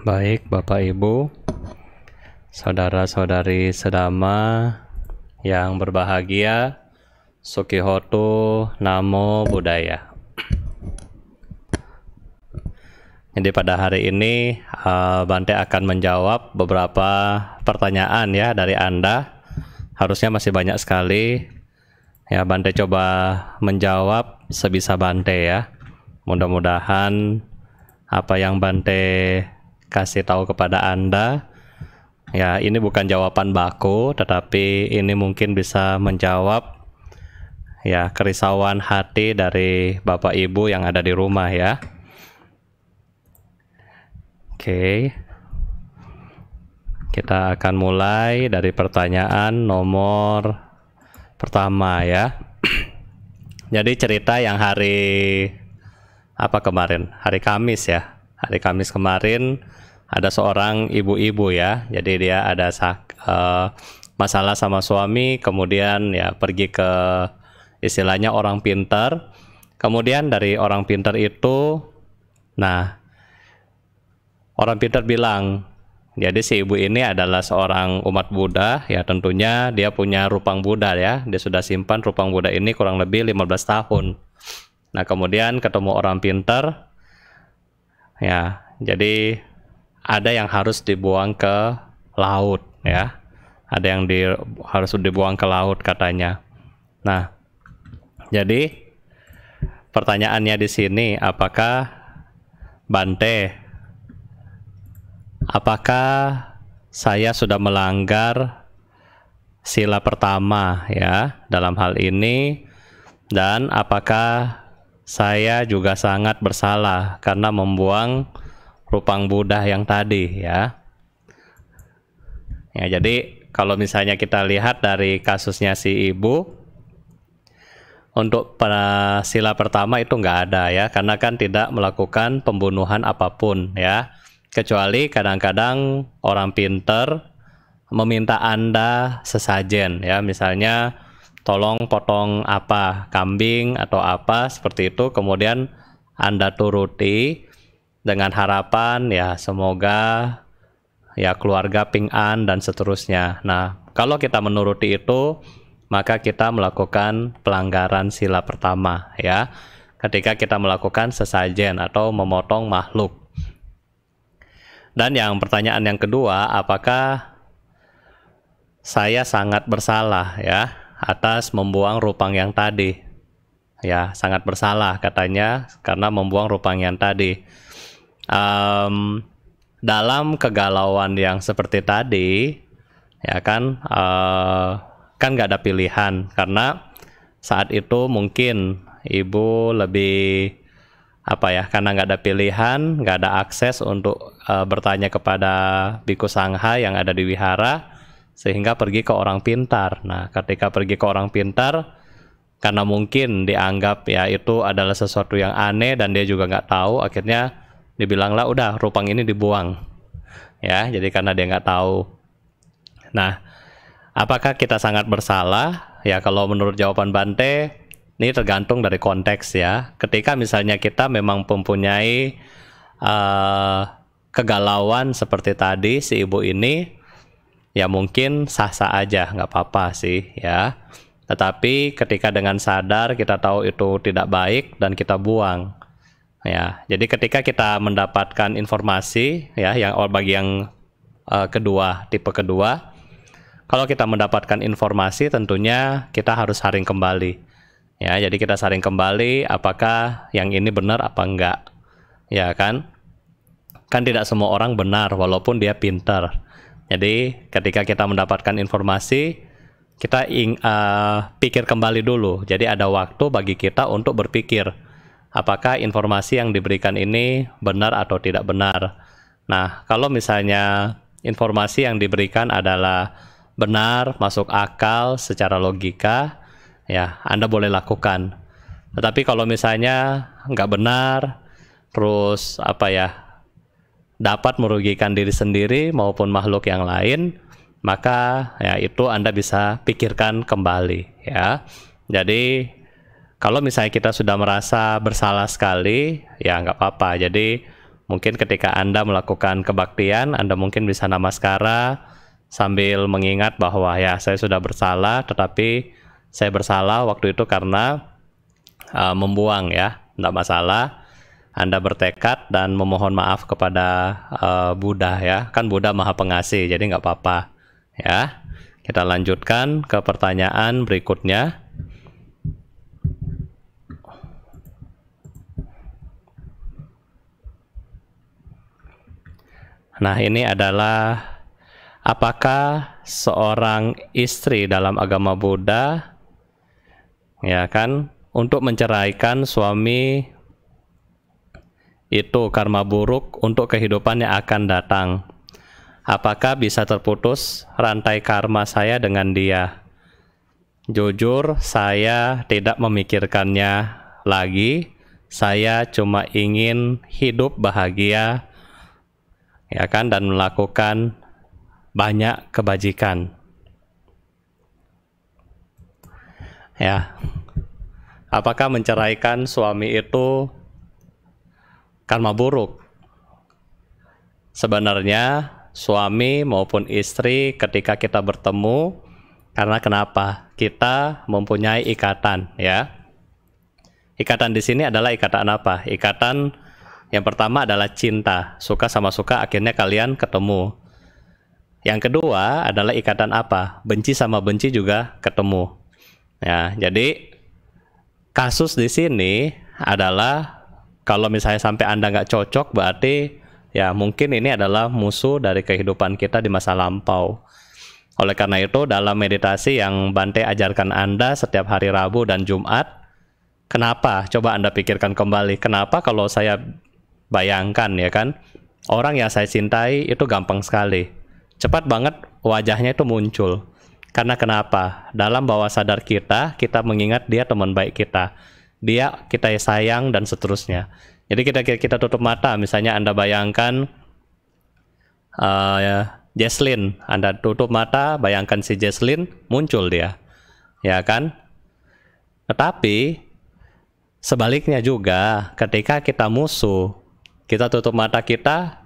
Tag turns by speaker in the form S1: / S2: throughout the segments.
S1: Baik, Bapak Ibu, saudara-saudari sedama yang berbahagia, Sukihotu Namo Buddhaya. Jadi pada hari ini Bante akan menjawab beberapa pertanyaan ya dari Anda. Harusnya masih banyak sekali. Ya, Bante coba menjawab sebisa Bante ya. Mudah-mudahan apa yang Bante kasih tahu kepada Anda, ya ini bukan jawaban baku, tetapi ini mungkin bisa menjawab ya kerisauan hati dari Bapak Ibu yang ada di rumah ya. Oke, kita akan mulai dari pertanyaan nomor pertama ya. Jadi cerita yang hari kemarin? Hari Kamis ya. Hari Kamis kemarin ada seorang ibu-ibu ya. Jadi dia ada masalah sama suami, kemudian ya pergi ke istilahnya orang pintar. Kemudian dari orang pintar itu, orang pintar bilang, jadi si ibu ini adalah seorang umat Buddha, ya tentunya dia punya rupang Buddha ya, dia sudah simpan rupang Buddha ini kurang lebih 15 tahun. Nah kemudian ketemu orang pintar, ya jadi ada yang harus dibuang ke laut ya, ada yang harus dibuang ke laut katanya. Nah jadi pertanyaannya di sini, apakah saya sudah melanggar sila pertama ya dalam hal ini, dan apakah saya juga sangat bersalah karena membuang rupang Buddha yang tadi ya. Ya jadi kalau misalnya kita lihat dari kasusnya si ibu, untuk pada sila pertama itu nggak ada ya, karena kan tidak melakukan pembunuhan apapun ya. Kecuali kadang-kadang orang pinter meminta Anda sesajen ya, misalnya tolong potong kambing atau apa seperti itu, kemudian Anda turuti dengan harapan ya semoga ya keluarga ping-an dan seterusnya. Nah kalau kita menuruti itu, maka kita melakukan pelanggaran sila pertama ya, ketika kita melakukan sesajen atau memotong makhluk. Dan yang pertanyaan yang kedua, apakah saya sangat bersalah ya atas membuang rupang yang tadi? Ya, sangat bersalah katanya karena membuang rupang yang tadi. Dalam kegalauan yang seperti tadi, ya kan nggak ada pilihan, karena saat itu mungkin ibu lebih karena nggak ada pilihan, nggak ada akses untuk bertanya kepada Biku Sangha yang ada di wihara, sehingga pergi ke orang pintar. Nah ketika pergi ke orang pintar, karena mungkin dianggap ya itu adalah sesuatu yang aneh dan dia juga nggak tahu, akhirnya dibilanglah udah rupang ini dibuang ya, jadi karena dia nggak tahu. Nah apakah kita sangat bersalah? Ya kalau menurut jawaban Bante, ini tergantung dari konteks ya. Ketika misalnya kita memang mempunyai kegalauan seperti tadi si ibu ini, ya mungkin sah-sah aja, nggak apa-apa sih ya. Tetapi ketika dengan sadar kita tahu itu tidak baik dan kita buang ya. Jadi ketika kita mendapatkan informasi ya, yang bagi yang kedua, tipe kedua, kalau kita mendapatkan informasi tentunya kita harus saring kembali ya. Jadi kita saring kembali apakah yang ini benar apa enggak ya kan tidak semua orang benar walaupun dia pintar. Jadi ketika kita mendapatkan informasi, kita pikir kembali dulu. Jadi ada waktu bagi kita untuk berpikir apakah informasi yang diberikan ini benar atau tidak benar. Nah kalau misalnya informasi yang diberikan adalah benar, masuk akal secara logika, ya Anda boleh lakukan. Tetapi kalau misalnya nggak benar, terus dapat merugikan diri sendiri maupun makhluk yang lain, maka ya itu Anda bisa pikirkan kembali ya. Jadi kalau misalnya kita sudah merasa bersalah sekali, ya nggak apa-apa. Jadi Mungkin ketika Anda melakukan kebaktian, Anda mungkin bisa namaskara sambil mengingat bahwa ya saya sudah bersalah, tetapi saya bersalah waktu itu karena membuang ya, tidak masalah. Anda bertekad dan memohon maaf kepada Buddha ya, kan Buddha Maha Pengasih, jadi nggak apa-apa ya. Kita lanjutkan ke pertanyaan berikutnya. Nah, ini adalah apakah seorang istri dalam agama Buddha ya kan untuk menceraikan suami itu karma buruk untuk kehidupan yang akan datang. Apakah bisa terputus rantai karma saya dengan dia? Jujur, saya tidak memikirkannya lagi. Saya cuma ingin hidup bahagia, ya kan, dan melakukan banyak kebajikan. Ya, apakah menceraikan suami itu karma buruk? Sebenarnya suami maupun istri ketika kita bertemu, karena kenapa? Kita mempunyai ikatan ya. Ikatan di sini adalah ikatan apa? Ikatan yang pertama adalah cinta, suka sama suka akhirnya kalian ketemu. Yang kedua adalah ikatan apa? Benci sama benci juga ketemu. Ya, jadi kasus di sini adalah kalau misalnya sampai Anda nggak cocok, berarti ya mungkin ini adalah musuh dari kehidupan kita di masa lampau. Oleh karena itu, dalam meditasi yang Bante ajarkan Anda setiap hari Rabu dan Jumat, kenapa? Coba Anda pikirkan kembali, kenapa kalau saya bayangkan ya kan, orang yang saya cintai itu gampang sekali, cepat banget wajahnya itu muncul. Karena kenapa? Dalam bawah sadar kita mengingat dia teman baik kita, dia kita sayang dan seterusnya. Jadi kita tutup mata, misalnya Anda bayangkan Jesslyn, Anda tutup mata, bayangkan si Jesslyn, muncul dia, ya kan? Tetapi sebaliknya juga, ketika kita musuh, kita tutup mata kita,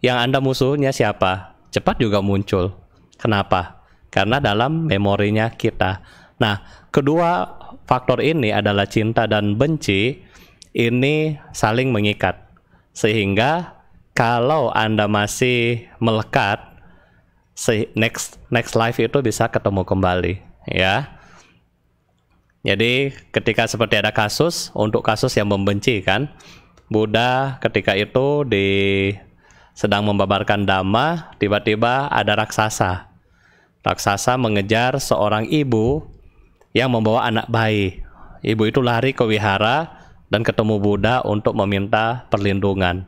S1: yang Anda musuhnya siapa? Cepat juga muncul. Kenapa? Karena dalam memorinya kita. Nah, kedua faktor ini adalah cinta dan benci, ini saling mengikat. Sehingga kalau Anda masih melekat, next life itu bisa ketemu kembali, ya. Jadi ketika seperti ada kasus, untuk kasus yang membenci kan, Buddha ketika itu sedang membabarkan Dhamma, tiba-tiba ada raksasa. Raksasa mengejar seorang ibu yang membawa anak bayi. Ibu itu lari ke wihara dan ketemu Buddha untuk meminta perlindungan.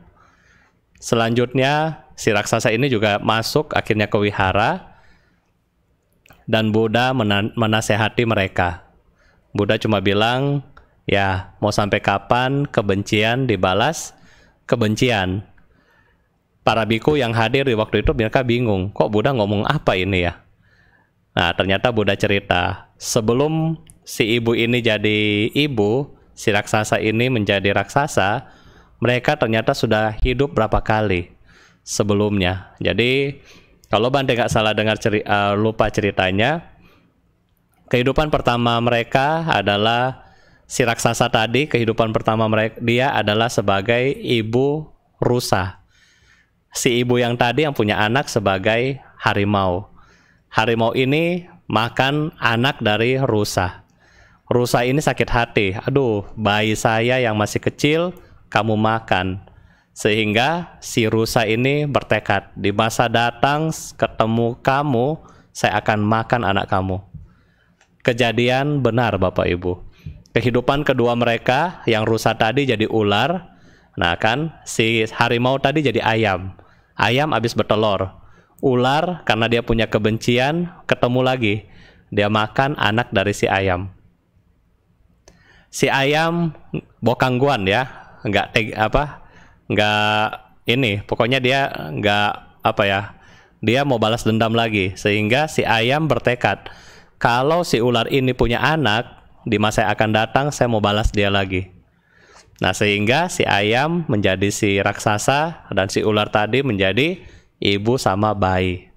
S1: Selanjutnya si raksasa ini juga masuk akhirnya ke wihara dan Buddha menasehati mereka. Buddha cuma bilang, ya mau sampai kapan kebencian dibalas kebencian. Para biku yang hadir di waktu itu mereka bingung, kok Buddha ngomong apa ini ya? Nah, ternyata Buddha cerita, sebelum si ibu ini jadi ibu, si raksasa ini menjadi raksasa, mereka ternyata sudah hidup berapa kali sebelumnya. Jadi, kalau Bante nggak salah dengar lupa ceritanya, kehidupan pertama mereka adalah si raksasa tadi, kehidupan pertama dia adalah sebagai ibu rusa. Si ibu yang tadi yang punya anak sebagai harimau. Harimau ini makan anak dari rusa. Rusa ini sakit hati. Aduh, bayi saya yang masih kecil kamu makan. Sehingga si rusa ini bertekad, di masa datang ketemu kamu, saya akan makan anak kamu. Kejadian benar Bapak Ibu. Kehidupan kedua mereka, yang rusa tadi jadi ular. Nah kan, si harimau tadi jadi ayam. Ayam habis bertelur. Ular karena dia punya kebencian, ketemu lagi. Dia makan anak dari si ayam. Si ayam bokangguan ya, pokoknya dia dia mau balas dendam lagi. Sehingga si ayam bertekad, kalau si ular ini punya anak, di masa yang akan datang saya mau balas dia lagi. Nah, sehingga si ayam menjadi si raksasa dan si ular tadi menjadi ibu sama bayi.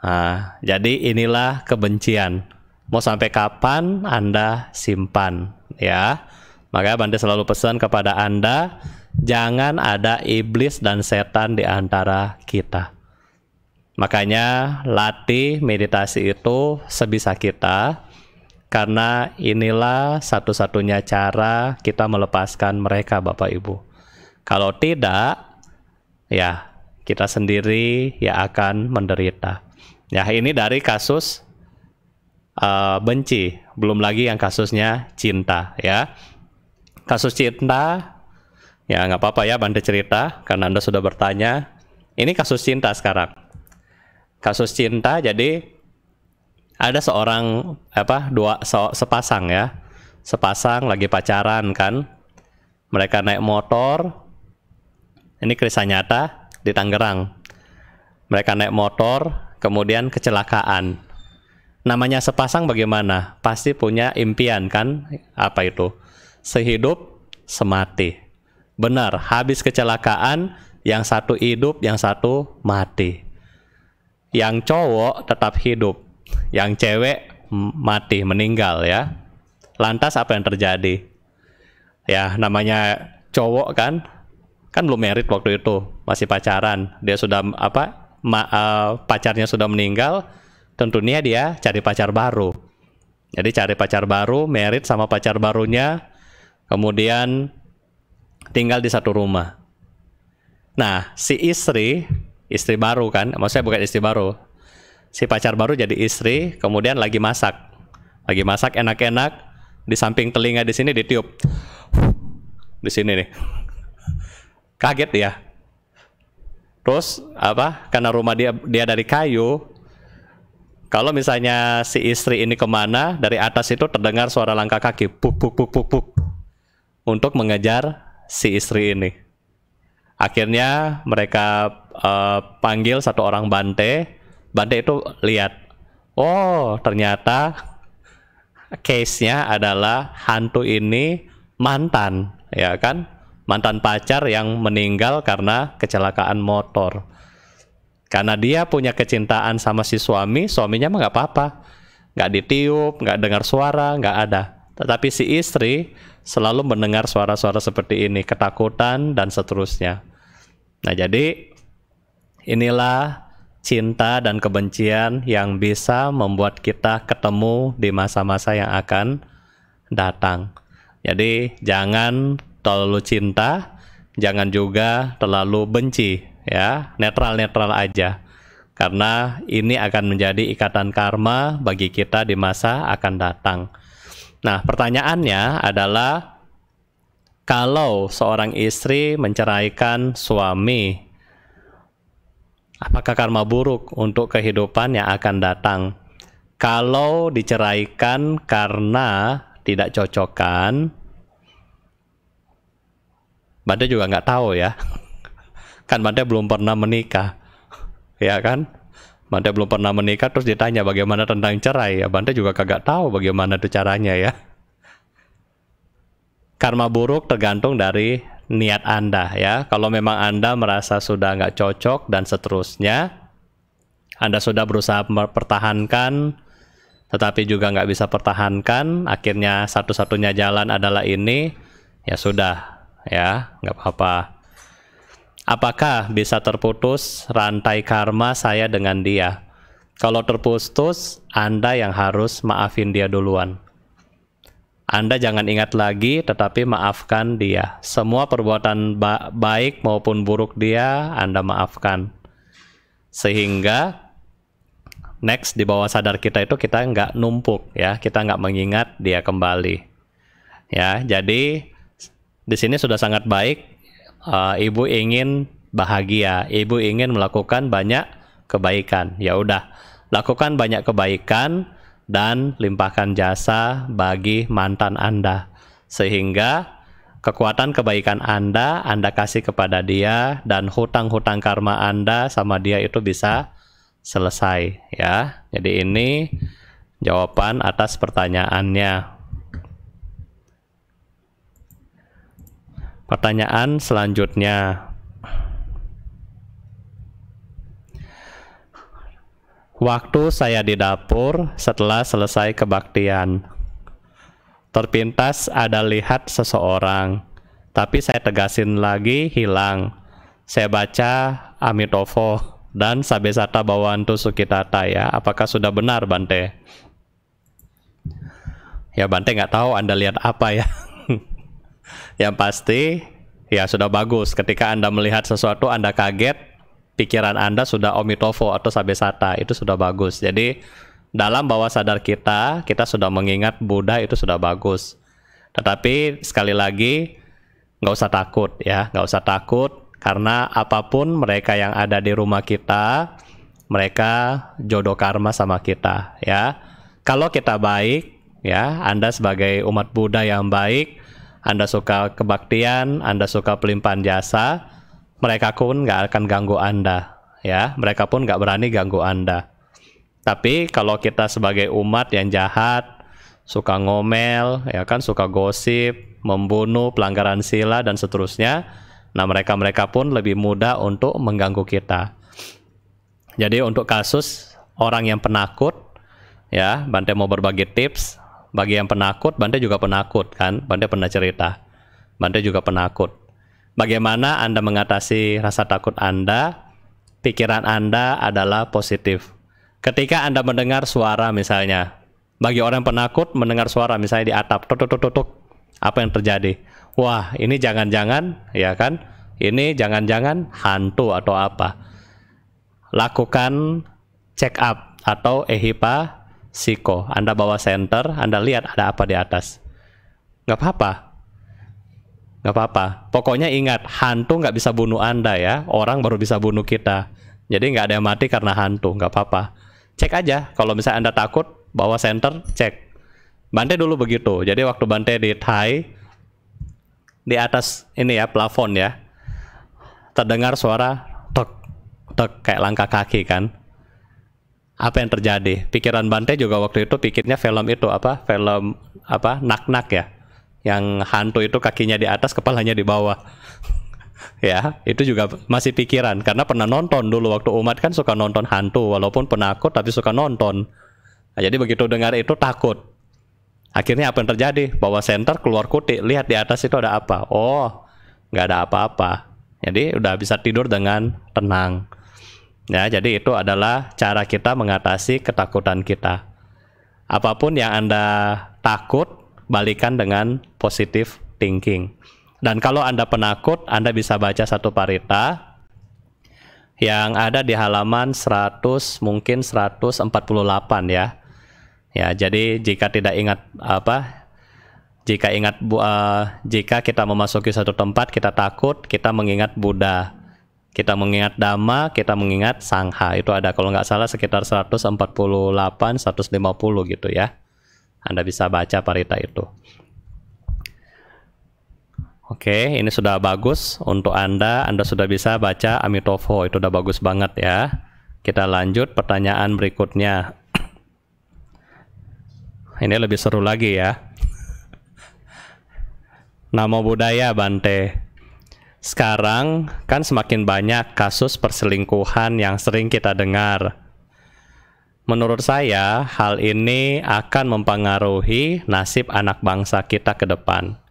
S1: Nah, jadi inilah kebencian. Mau sampai kapan Anda simpan, ya? Maka Bante selalu pesan kepada Anda, jangan ada iblis dan setan di antara kita. Makanya latih meditasi itu sebisa kita, karena inilah satu-satunya cara kita melepaskan mereka, Bapak Ibu. Kalau tidak, ya kita sendiri ya akan menderita. Ya, ini dari kasus benci, belum lagi yang kasusnya cinta, ya. Kasus cinta, ya nggak apa-apa ya Bante cerita, karena Anda sudah bertanya. Ini kasus cinta sekarang. Kasus cinta, jadi ada seorang sepasang ya, sepasang lagi pacaran kan, mereka naik motor. Ini kisah nyata di Tangerang. Mereka naik motor, kemudian kecelakaan. Namanya sepasang bagaimana? Pasti punya impian kan? Apa itu? Sehidup semati. Benar, habis kecelakaan, yang satu hidup, yang satu mati. Yang cowok tetap hidup, yang cewek mati, meninggal ya. Lantas apa yang terjadi? Ya, namanya cowok kan belum married waktu itu, masih pacaran. Dia sudah pacarnya sudah meninggal, tentunya dia cari pacar baru. Jadi cari pacar baru, married sama pacar barunya, kemudian tinggal di satu rumah. Nah, si istri baru kan, maksudnya bukan istri baru, si pacar baru jadi istri, kemudian lagi masak enak-enak, di samping telinga di sini ditiup, di sini nih, kaget dia. Terus karena rumah dia dari kayu, kalau misalnya si istri ini kemana, dari atas itu terdengar suara langkah kaki, puk puk puk puk puk, untuk mengejar si istri ini. Akhirnya mereka panggil satu orang Bante. Bante itu lihat, oh ternyata case-nya adalah hantu ini mantan, ya kan? Mantan pacar yang meninggal karena kecelakaan motor. Karena dia punya kecintaan sama si suami, suaminya mah nggak apa-apa, nggak ditiup, nggak dengar suara, nggak ada. Tetapi si istri selalu mendengar suara-suara seperti ini, ketakutan dan seterusnya. Nah, jadi inilah cinta dan kebencian yang bisa membuat kita ketemu di masa-masa yang akan datang. Jadi jangan terlalu cinta, jangan juga terlalu benci, ya, netral-netral aja. Karena ini akan menjadi ikatan karma bagi kita di masa akan datang. Nah, pertanyaannya adalah, kalau seorang istri menceraikan suami, apakah karma buruk untuk kehidupan yang akan datang? Kalau diceraikan karena tidak cocokan, Bante juga nggak tahu ya. Kan Bante belum pernah menikah, ya kan? Bante belum pernah menikah, terus ditanya bagaimana tentang cerai, ya Bante juga kagak tahu bagaimana itu caranya ya. Karma buruk tergantung dari niat Anda ya. Kalau memang Anda merasa sudah nggak cocok dan seterusnya, Anda sudah berusaha mempertahankan, tetapi juga nggak bisa pertahankan, akhirnya satu-satunya jalan adalah ini, ya sudah, ya nggak apa-apa. Apakah bisa terputus rantai karma saya dengan dia? Kalau terputus, Anda yang harus maafin dia duluan. Anda jangan ingat lagi, tetapi maafkan dia. Semua perbuatan baik maupun buruk dia, Anda maafkan. Sehingga next di bawah sadar kita itu kita nggak numpuk, ya, kita nggak mengingat dia kembali. Ya, jadi di sini sudah sangat baik. Ibu ingin bahagia, ibu ingin melakukan banyak kebaikan. Ya udah, lakukan banyak kebaikan dan limpahkan jasa bagi mantan Anda, sehingga kekuatan kebaikan Anda kasih kepada dia, dan hutang-hutang karma Anda sama dia itu bisa selesai ya. Jadi ini jawaban atas pertanyaannya. Pertanyaan selanjutnya. Waktu saya di dapur setelah selesai kebaktian, terpintas ada lihat seseorang, tapi saya tegasin lagi hilang. Saya baca Amitofo dan Sabesata Bawantu Sukitata ya. Apakah sudah benar, Bante? Ya, Bante nggak tahu Anda lihat apa ya. Yang pasti ya sudah bagus. Ketika Anda melihat sesuatu Anda kaget, pikiran Anda sudah Omitofo atau Sabesata, itu sudah bagus. Jadi dalam bawah sadar kita sudah mengingat Buddha, itu sudah bagus. Tetapi sekali lagi nggak usah takut ya, nggak usah takut karena apapun mereka yang ada di rumah kita, mereka jodoh karma sama kita ya. Kalau kita baik ya, Anda sebagai umat Buddha yang baik, Anda suka kebaktian, Anda suka pelimpahan jasa, mereka pun nggak akan ganggu Anda ya, mereka pun nggak berani ganggu Anda. Tapi kalau kita sebagai umat yang jahat, suka ngomel ya kan, suka gosip, membunuh, pelanggaran sila dan seterusnya, nah mereka pun lebih mudah untuk mengganggu kita. Jadi untuk kasus orang yang penakut ya, Bante mau berbagi tips. Bagi yang penakut, Bante juga penakut kan, Bante pernah cerita, Bante juga penakut. Bagaimana Anda mengatasi rasa takut Anda? Pikiran Anda adalah positif. Ketika Anda mendengar suara misalnya, bagi orang penakut mendengar suara misalnya di atap, tuk, apa yang terjadi? Wah, ini jangan-jangan, ya kan? Ini jangan-jangan hantu atau apa? Lakukan check up atau ehipa psiko. Anda bawa senter, Anda lihat ada apa di atas. Nggak apa-apa. Nggak apa-apa. Pokoknya ingat, hantu nggak bisa bunuh Anda ya. Orang baru bisa bunuh kita. Jadi nggak ada yang mati karena hantu. Nggak apa-apa. Cek aja. Kalau misalnya Anda takut, bawa senter, cek. Bante dulu begitu. Jadi waktu Bante di Thai, di atas ini ya, plafon ya, terdengar suara tek, tek, kayak langkah kaki kan. Apa yang terjadi? Pikiran Bante juga waktu itu pikirnya film itu apa? Film apa? Nak-nak ya. Yang hantu itu kakinya di atas, kepalanya di bawah. Ya, itu juga masih pikiran karena pernah nonton dulu waktu umat kan suka nonton hantu walaupun penakut tapi suka nonton. Nah, jadi begitu dengar itu takut. Akhirnya apa yang terjadi? Bawa senter, keluar kuti, lihat di atas itu ada apa? Oh, nggak ada apa-apa. Jadi udah bisa tidur dengan tenang. Ya, jadi itu adalah cara kita mengatasi ketakutan kita. Apapun yang Anda takut, balikan dengan positive thinking. Dan kalau Anda penakut, Anda bisa baca satu parita yang ada di halaman 100, mungkin 148 ya. Ya, jadi jika tidak ingat apa, jika kita memasuki satu tempat kita takut, kita mengingat Buddha. Kita mengingat Dhamma, kita mengingat Sangha. Itu ada kalau nggak salah sekitar 148, 150 gitu ya. Anda bisa baca parita itu. Oke, ini sudah bagus untuk Anda sudah bisa baca Amitofo, itu udah bagus banget ya. Kita lanjut pertanyaan berikutnya. Ini lebih seru lagi ya. Namo Buddhaya Bante. Sekarang kan semakin banyak kasus perselingkuhan yang sering kita dengar. Menurut saya, hal ini akan mempengaruhi nasib anak bangsa kita ke depan.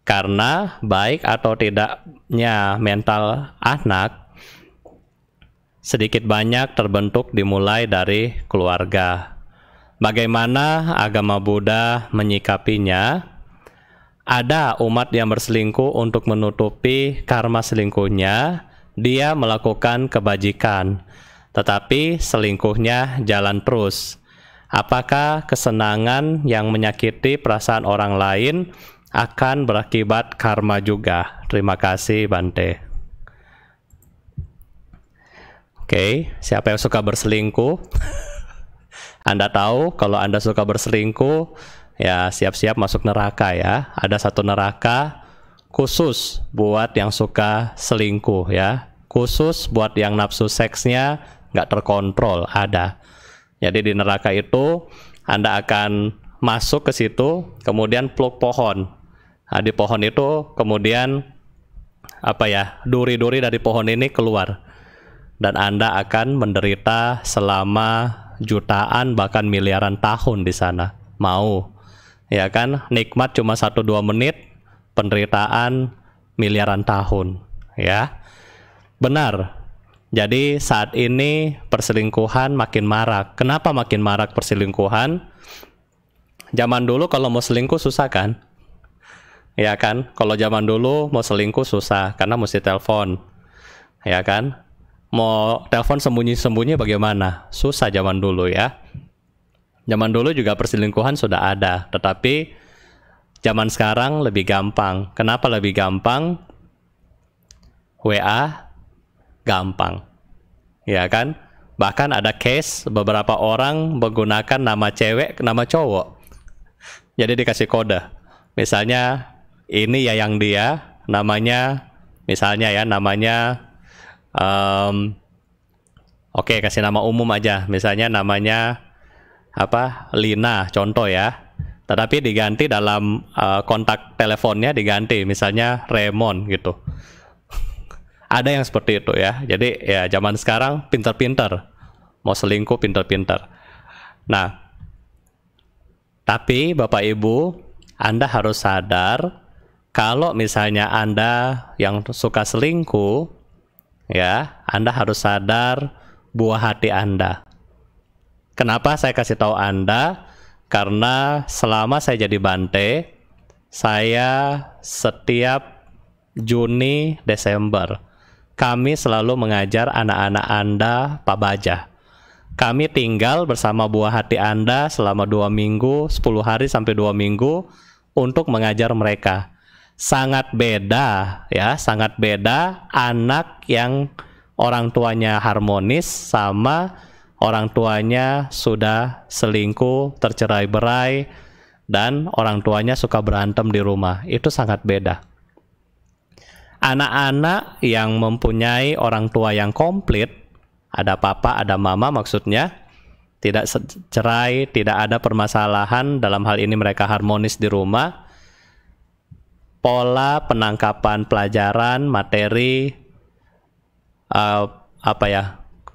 S1: Karena baik atau tidaknya mental anak, sedikit banyak terbentuk dimulai dari keluarga. Bagaimana agama Buddha menyikapinya? Ada umat yang berselingkuh untuk menutupi karma selingkuhnya, dia melakukan kebajikan, tetapi selingkuhnya jalan terus. Apakah kesenangan yang menyakiti perasaan orang lain akan berakibat karma juga? Terima kasih Bante. Oke, siapa yang suka berselingkuh? Anda tahu kalau Anda suka berselingkuh, ya siap-siap masuk neraka ya. Ada satu neraka khusus buat yang suka selingkuh ya. Khusus buat yang nafsu seksnya nggak terkontrol, ada. Jadi di neraka itu Anda akan masuk ke situ, kemudian peluk pohon. Nah, di pohon itu kemudian duri-duri dari pohon ini keluar, dan Anda akan menderita selama jutaan bahkan miliaran tahun di sana. Mau? Ya kan? Nikmat cuma 1-2 menit, penderitaan miliaran tahun, ya. Benar. Jadi saat ini perselingkuhan makin marak. Kenapa makin marak perselingkuhan? Zaman dulu kalau mau selingkuh susah kan? Ya kan? Kalau zaman dulu mau selingkuh susah karena mesti telepon. Ya kan? Mau telepon sembunyi-sembunyi bagaimana? Susah zaman dulu ya. Zaman dulu juga perselingkuhan sudah ada, tetapi zaman sekarang lebih gampang. Kenapa lebih gampang? WA gampang, ya kan? Bahkan ada case beberapa orang menggunakan nama cewek, nama cowok. Jadi dikasih kode. Misalnya ini ya yang dia, namanya, misalnya ya namanya, oke, kasih nama umum aja. Misalnya namanya Lina, contoh ya. Tetapi diganti dalam kontak teleponnya diganti, misalnya Raymond gitu. Ada yang seperti itu ya. Jadi ya zaman sekarang pinter-pinter, mau selingkuh pinter-pinter. Nah, tapi Bapak Ibu, Anda harus sadar kalau misalnya Anda yang suka selingkuh, ya, Anda harus sadar buah hati Anda. Kenapa saya kasih tahu Anda? Karena selama saya jadi Bante, saya setiap Juni, Desember, kami selalu mengajar anak-anak Anda Pak Baja. Kami tinggal bersama buah hati Anda selama 2 minggu, 10 hari sampai 2 minggu untuk mengajar mereka. Sangat beda ya, sangat beda anak yang orang tuanya harmonis sama orang tuanya sudah selingkuh, tercerai-berai, dan orang tuanya suka berantem di rumah. Itu sangat beda. Anak-anak yang mempunyai orang tua yang komplit, ada papa, ada mama maksudnya, tidak cerai, tidak ada permasalahan, dalam hal ini mereka harmonis di rumah, pola penangkapan pelajaran, materi,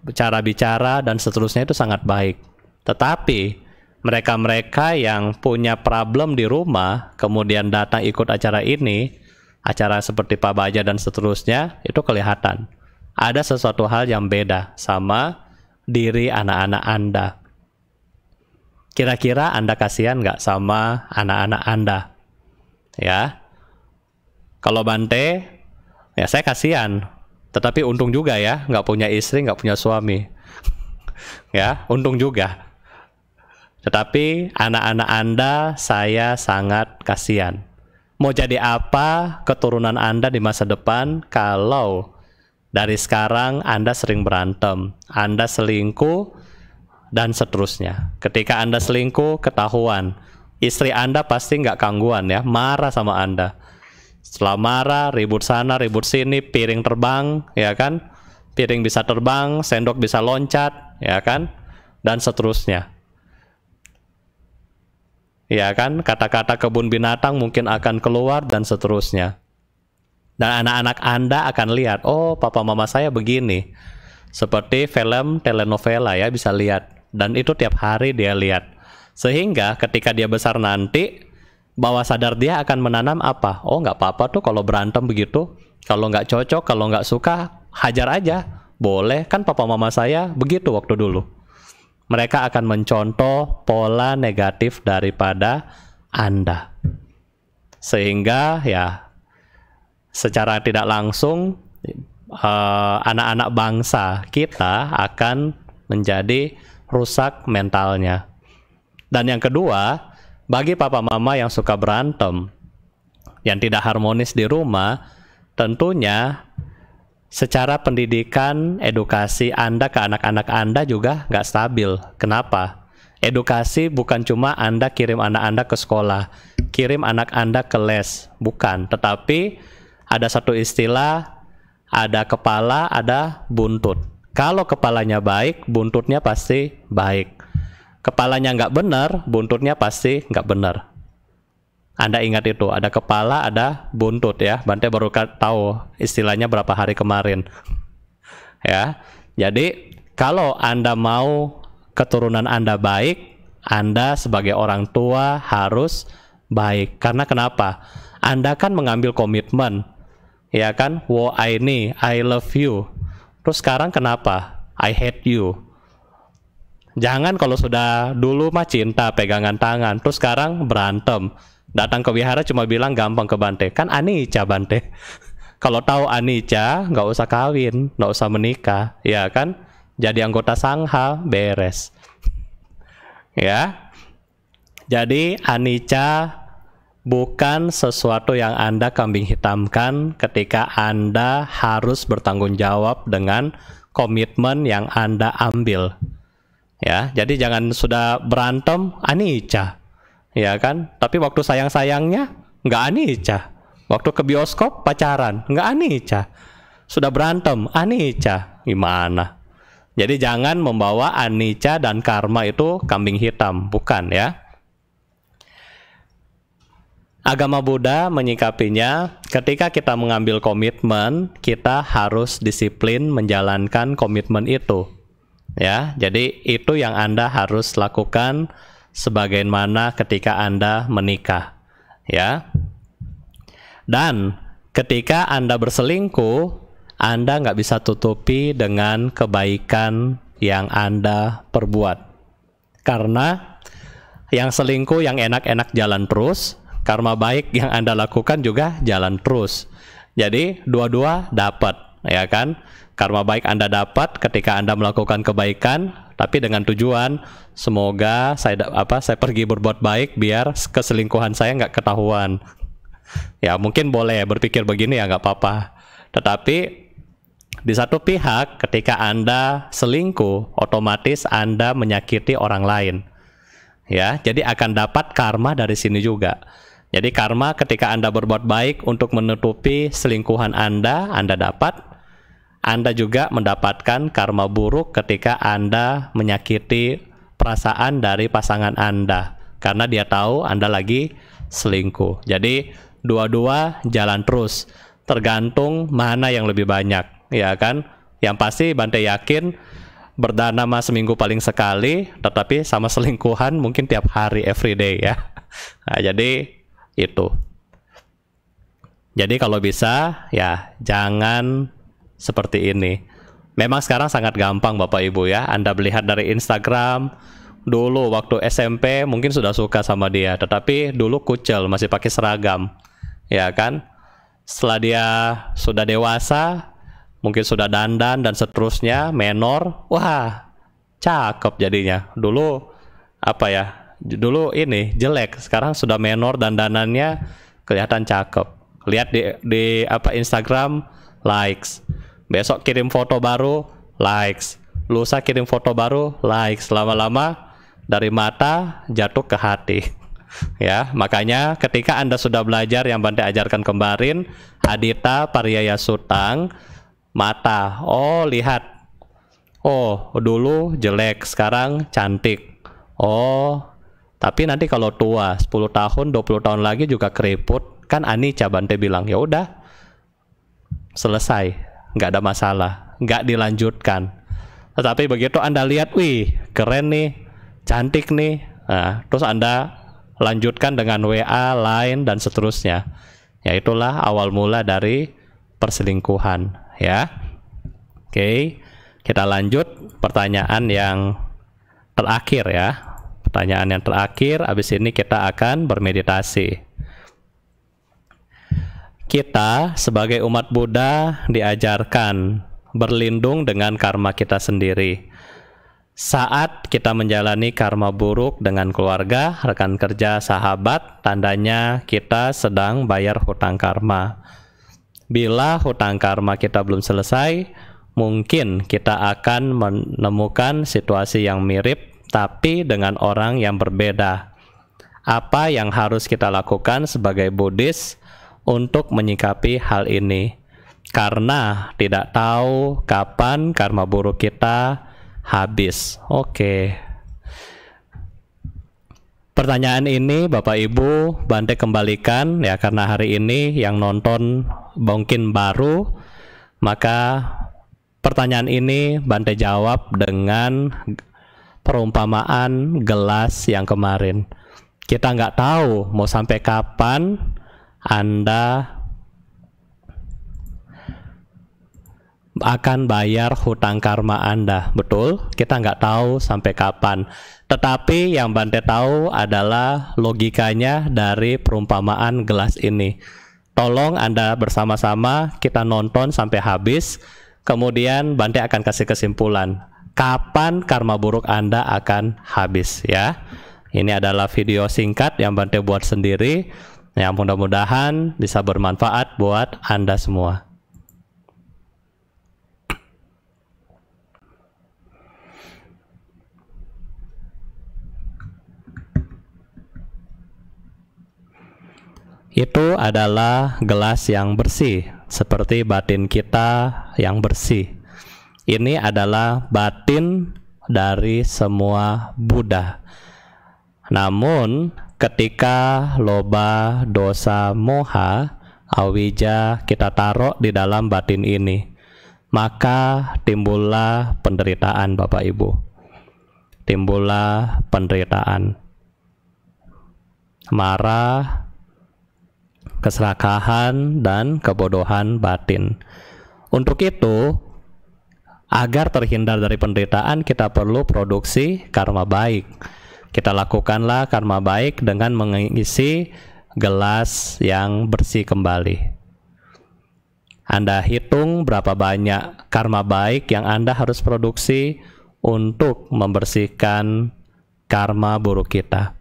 S1: cara bicara dan seterusnya itu sangat baik. Tetapi mereka-mereka yang punya problem di rumah kemudian datang ikut acara ini, acara seperti Pak Baja dan seterusnya, itu kelihatan ada sesuatu hal yang beda sama diri anak-anak Anda. Kira-kira Anda kasihan nggak sama anak-anak Anda? Ya, kalau Bante, ya saya kasihan. Tetapi untung juga ya, nggak punya istri, nggak punya suami. Ya, untung juga. Tetapi anak-anak Anda saya sangat kasihan. Mau jadi apa keturunan Anda di masa depan kalau dari sekarang Anda sering berantem, Anda selingkuh, dan seterusnya. Ketika Anda selingkuh, ketahuan. Istri Anda pasti nggak gangguan ya, marah sama Anda. Setelah marah, ribut sana, ribut sini, piring terbang, ya kan? Piring bisa terbang, sendok bisa loncat, ya kan? Dan seterusnya. Ya kan? Kata-kata kebun binatang mungkin akan keluar dan seterusnya. Dan anak-anak Anda akan lihat, oh papa mama saya begini. Seperti film telenovela ya, bisa lihat. Dan itu tiap hari dia lihat. Sehingga ketika dia besar nanti, bawah sadar dia akan menanam apa? Oh nggak apa-apa tuh kalau berantem begitu. Kalau nggak cocok, kalau nggak suka, hajar aja. Boleh, kan papa mama saya begitu waktu dulu. Mereka akan mencontoh pola negatif daripada Anda. Sehingga ya secara tidak langsung anak-anak bangsa kita akan menjadi rusak mentalnya. Dan yang kedua, bagi papa mama yang suka berantem, yang tidak harmonis di rumah, tentunya secara pendidikan, edukasi Anda ke anak-anak Anda juga nggak stabil. Kenapa? Edukasi bukan cuma Anda kirim anak Anda ke sekolah, kirim anak Anda ke les, bukan. Tetapi ada satu istilah, ada kepala, ada buntut. Kalau kepalanya baik, buntutnya pasti baik. Kepalanya nggak benar, buntutnya pasti nggak benar. Anda ingat itu, ada kepala, ada buntut ya. Bante baru tahu istilahnya berapa hari kemarin. Ya. Jadi kalau Anda mau keturunan Anda baik, Anda sebagai orang tua harus baik. Karena kenapa? Anda kan mengambil komitmen. Ya kan? Wo ini, I love you. Terus sekarang kenapa? I hate you. Jangan kalau sudah dulu mah cinta, pegangan tangan, terus sekarang berantem. Datang ke wihara cuma bilang gampang ke Bante, kan anicca Bante. Kalau tahu anicca, nggak usah kawin, nggak usah menikah, ya kan? Jadi anggota sangha, beres. Ya, jadi anicca bukan sesuatu yang Anda kambing hitamkan ketika Anda harus bertanggung jawab dengan komitmen yang Anda ambil. Ya, jadi jangan sudah berantem anicca, ya kan? Tapi waktu sayang-sayangnya nggak anicca. Waktu ke bioskop pacaran nggak anicca. Sudah berantem anicca, gimana? Jadi jangan membawa anicca dan karma itu kambing hitam, bukan ya? Agama Buddha menyikapinya ketika kita mengambil komitmen, kita harus disiplin menjalankan komitmen itu. Ya, jadi itu yang Anda harus lakukan sebagaimana ketika Anda menikah, ya. Dan ketika Anda berselingkuh, Anda nggak bisa tutupi dengan kebaikan yang Anda perbuat. Karena yang selingkuh yang enak-enak jalan terus, karma baik yang Anda lakukan juga jalan terus. Jadi dua-dua dapat, ya kan? Karma baik Anda dapat ketika Anda melakukan kebaikan, tapi dengan tujuan semoga saya pergi berbuat baik biar keselingkuhan saya nggak ketahuan. Ya mungkin boleh berpikir begini ya nggak apa-apa. Tetapi di satu pihak ketika Anda selingkuh, otomatis Anda menyakiti orang lain. Ya, jadi akan dapat karma dari sini juga. Jadi karma ketika Anda berbuat baik untuk menutupi selingkuhan Anda dapat. Anda juga mendapatkan karma buruk ketika Anda menyakiti perasaan dari pasangan Anda karena dia tahu Anda lagi selingkuh. Jadi dua-dua jalan terus, tergantung mana yang lebih banyak, ya kan? Yang pasti Bante yakin berdana mah seminggu paling sekali, tetapi sama selingkuhan mungkin tiap hari, everyday ya. Nah, jadi itu. Jadi kalau bisa ya jangan seperti ini. Memang sekarang sangat gampang Bapak Ibu ya. Anda melihat dari Instagram, dulu waktu SMP mungkin sudah suka sama dia, tetapi dulu kucel, masih pakai seragam. Ya kan? Setelah dia sudah dewasa, mungkin sudah dandan dan seterusnya, menor, wah, cakep jadinya. Dulu apa ya? Dulu ini jelek, sekarang sudah menor dan dandannya kelihatan cakep. Lihat di Instagram, likes. Besok kirim foto baru, likes. Lusa kirim foto baru, likes. Lama-lama dari mata jatuh ke hati. Ya, makanya ketika Anda sudah belajar yang Bante ajarkan kemarin, Adita Pariyaya Sutang, mata. Oh, lihat. Oh, dulu jelek, sekarang cantik. Oh, tapi nanti kalau tua, 10 tahun, 20 tahun lagi juga keriput, kan anicca Bante bilang, ya udah. Selesai. Nggak ada masalah, nggak dilanjutkan. Tetapi begitu Anda lihat, wih keren nih, cantik nih, nah, terus Anda lanjutkan dengan WA, Line, dan seterusnya. Ya itulah awal mula dari perselingkuhan ya. Oke, kita lanjut pertanyaan yang terakhir ya. Pertanyaan yang terakhir, habis ini kita akan bermeditasi. Kita sebagai umat Buddha diajarkan berlindung dengan karma kita sendiri. Saat kita menjalani karma buruk dengan keluarga, rekan kerja, sahabat, tandanya kita sedang bayar hutang karma. Bila hutang karma kita belum selesai, mungkin kita akan menemukan situasi yang mirip, tapi dengan orang yang berbeda. Apa yang harus kita lakukan sebagai Buddhis untuk menyikapi hal ini? Karena tidak tahu kapan karma buruk kita habis. Oke. Pertanyaan ini Bapak Ibu Bante kembalikan ya, karena hari ini yang nonton mungkin baru, maka pertanyaan ini Bante jawab dengan perumpamaan gelas yang kemarin. Kita nggak tahu mau sampai kapan Anda akan bayar hutang karma Anda. Betul, kita nggak tahu sampai kapan. Tetapi yang Bante tahu adalah logikanya dari perumpamaan gelas ini. Tolong Anda bersama-sama kita nonton sampai habis, kemudian Bante akan kasih kesimpulan kapan karma buruk Anda akan habis ya. Ini adalah video singkat yang Bante buat sendiri, yang mudah-mudahan bisa bermanfaat buat Anda semua. Itu adalah gelas yang bersih, seperti batin kita yang bersih. Ini adalah batin dari semua Buddha. Namun, ketika loba, dosa, moha, awija kita taruh di dalam batin ini, maka timbullah penderitaan Bapak Ibu. Timbullah penderitaan. Marah, keserakahan, dan kebodohan batin. Untuk itu, agar terhindar dari penderitaan, kita perlu produksi karma baik. Kita lakukanlah karma baik dengan mengisi gelas yang bersih kembali. Anda hitung berapa banyak karma baik yang Anda harus produksi untuk membersihkan karma buruk kita.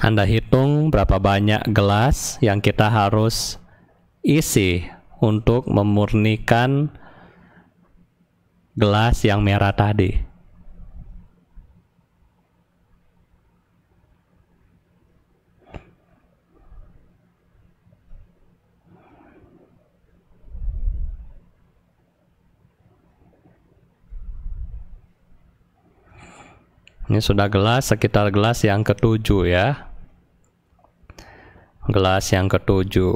S1: Anda hitung berapa banyak gelas yang kita harus isi untuk memurnikan gelas yang merah tadi. Ini sudah gelas, sekitar gelas yang ke-7 ya. Gelas yang ke-7.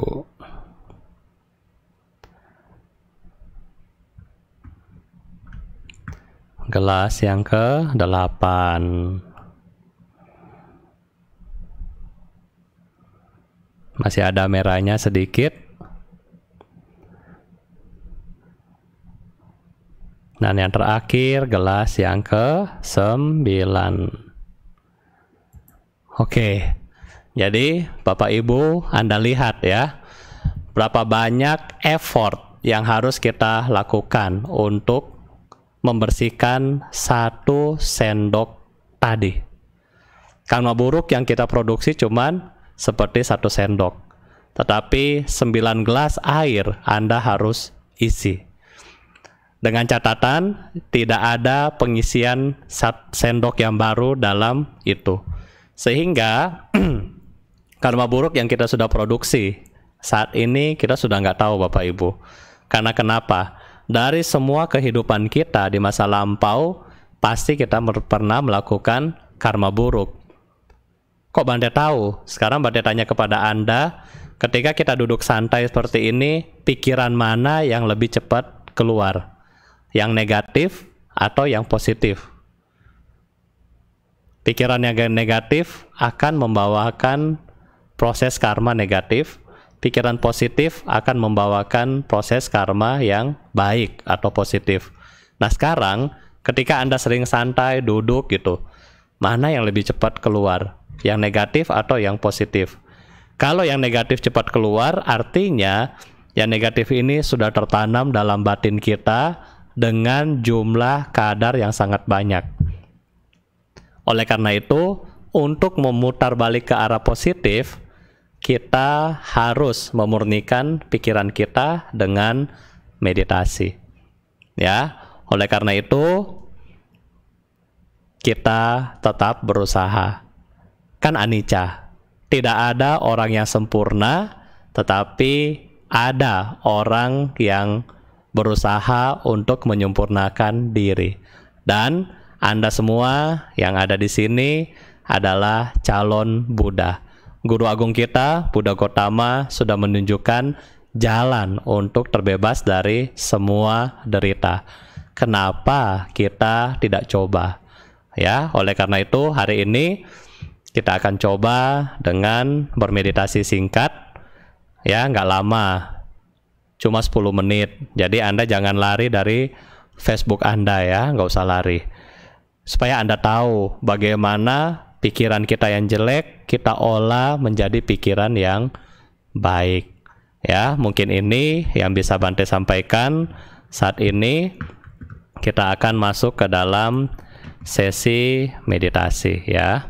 S1: Gelas yang ke-8. Masih ada merahnya sedikit. Dan yang terakhir gelas yang ke-9. Oke. Jadi Bapak Ibu, Anda lihat ya, berapa banyak effort yang harus kita lakukan untuk membersihkan 1 sendok tadi. Karma buruk yang kita produksi cuman seperti 1 sendok. Tetapi 9 gelas air Anda harus isi. Dengan catatan tidak ada pengisian sendok yang baru dalam itu. Sehingga karma buruk yang kita sudah produksi saat ini kita sudah nggak tahu Bapak Ibu. Karena kenapa? Dari semua kehidupan kita di masa lampau pasti kita pernah melakukan karma buruk. Kok Bante tahu? Sekarang Bante tanya kepada Anda, ketika kita duduk santai seperti ini, pikiran mana yang lebih cepat keluar? Yang negatif atau yang positif? Pikiran yang negatif akan membawakan proses karma negatif, pikiran positif akan membawakan proses karma yang baik atau positif. Nah sekarang, ketika Anda sering santai, duduk gitu, mana yang lebih cepat keluar? Yang negatif atau yang positif? Kalau yang negatif cepat keluar, artinya yang negatif ini sudah tertanam dalam batin kita dengan jumlah kadar yang sangat banyak. Oleh karena itu, untuk memutar balik ke arah positif, kita harus memurnikan pikiran kita dengan meditasi. Ya, oleh karena itu kita tetap berusaha. Kan anicca. Tidak ada orang yang sempurna, tetapi ada orang yang berusaha untuk menyempurnakan diri. Dan Anda semua yang ada di sini adalah calon Buddha. Guru agung kita, Buddha Gautama, sudah menunjukkan jalan untuk terbebas dari semua derita. Kenapa kita tidak coba? Ya, oleh karena itu hari ini kita akan coba dengan bermeditasi singkat. Ya, nggak lama, cuma 10 menit. Jadi Anda jangan lari dari Facebook Anda ya, nggak usah lari. Supaya Anda tahu bagaimana pikiran kita yang jelek kita olah menjadi pikiran yang baik. Ya, mungkin ini yang bisa Bante sampaikan saat ini. Kita akan masuk ke dalam sesi meditasi ya.